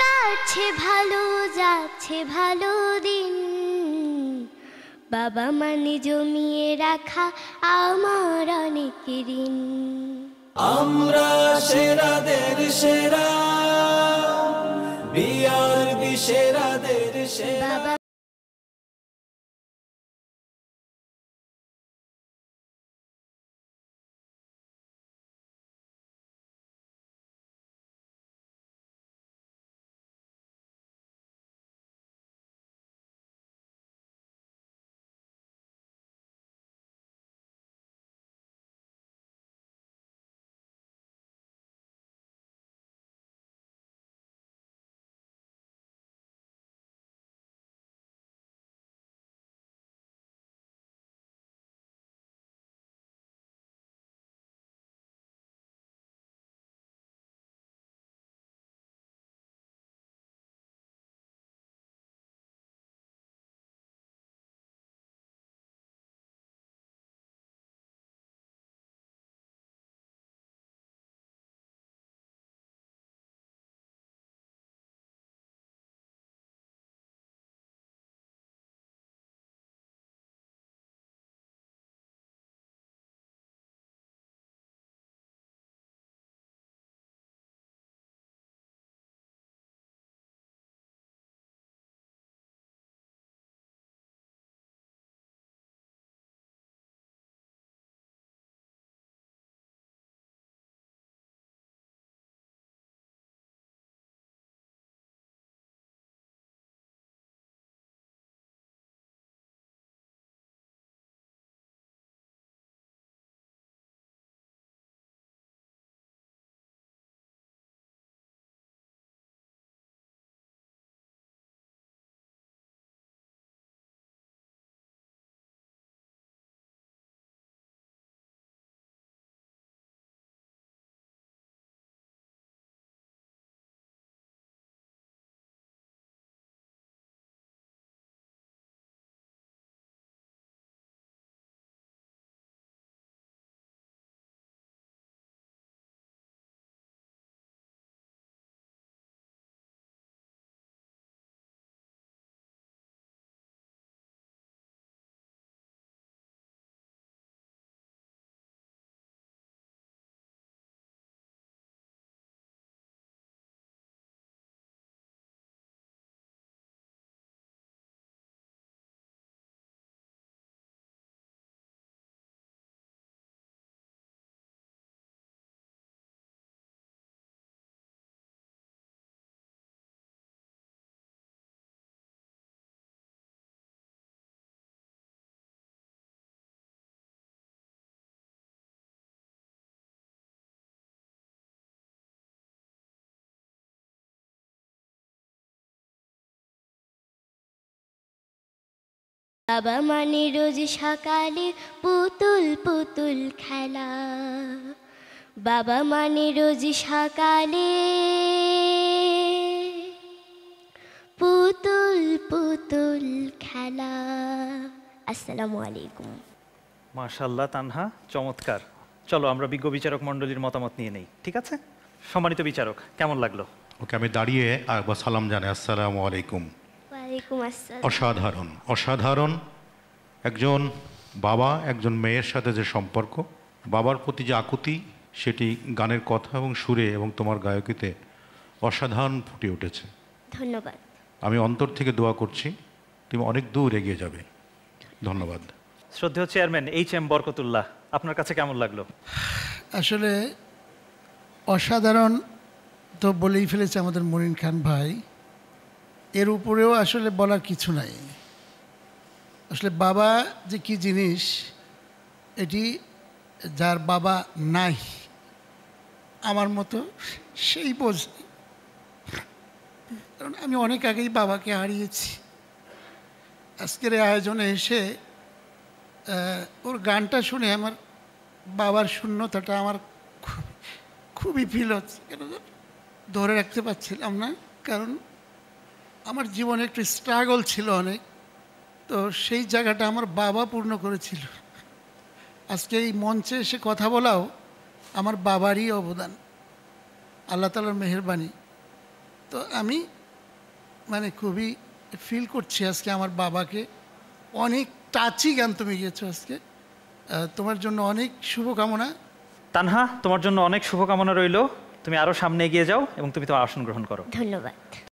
কাটছে ভালো, যাচ্ছে ভালো দিন। বাবা মানে জমিয়ে রাখা আমার অনেক ঋণ। আমরা সেরাদের সেরা, বিআরবি সেরাদের সেরা। বাবা বাবা মানে রোজ সকালে পুতুল পুতুল খেলা। বাবা মানে রোজ সকালে পুতুল পুতুল খেলা। আসসালামু আলাইকুম। মাশাআল্লাহ তানহা, চমৎকার। চলো আমরা বিজ্ঞ বিচারক মণ্ডলীর মতামত নিয়ে নেই, ঠিক আছে? সম্মানিত বিচারক, কেমন লাগলো? ওকে, আমি দাঁড়িয়ে একবার সালাম জানাই, আসসালামু আলাইকুম। ওয়ালাইকুম আসসালাম। অসাধারণ অসাধারণ। একজন বাবা একজন মেয়ের সাথে যে সম্পর্ক, বাবার প্রতি যে আকুতি, সেটি গানের কথা এবং সুরে এবং তোমার গায়কিতে অসাধারণ ফুটে উঠেছে। ধন্যবাদ। আমি অন্তর থেকে দোয়া করছি তুমি অনেক দূর এগিয়ে যাবে। ধন্যবাদ। শ্রদ্ধেয় চেয়ারম্যান এইচ.এম. বরকতুল্লাহ, আপনার কাছে কেমন লাগলো? আসলে অসাধারণ তো বলেই ফেলেছে আমাদের মনিন খান ভাই। এর উপরেও আসলে বলার কিছু নাই। আসলে বাবা যে কি জিনিস, এটি যার বাবা নাই আমার মতো সেই বোঝে। কারণ আমি অনেক আগেই বাবাকে হারিয়েছি। আজকের এই আয়োজনে এসে ওর গানটা শুনে আমার বাবার শূন্যতাটা আমার খুবই ফিল হচ্ছে। কেন ধরে রাখতে পারছিলাম না, কারণ আমার জীবনে একটু স্ট্রাগল ছিল অনেক, তো সেই জায়গাটা আমার বাবা পূর্ণ করেছিল। আজকে এই মঞ্চে এসে কথা বলাও আমার বাবারই অবদান, আল্লাহ তাআলার মেহেরবানি। তো তো আমি মানে খুবই ফিল করছি আজকে আমার বাবাকে। অনেক টাচি গান তুমি গেয়েছো আজকে। তোমার জন্য অনেক শুভকামনা। তানহা, তোমার জন্য অনেক শুভকামনা রইল। তুমি আরো সামনে এগিয়ে যাও এবং তুমি তোমার আসন গ্রহণ করো। ধন্যবাদ।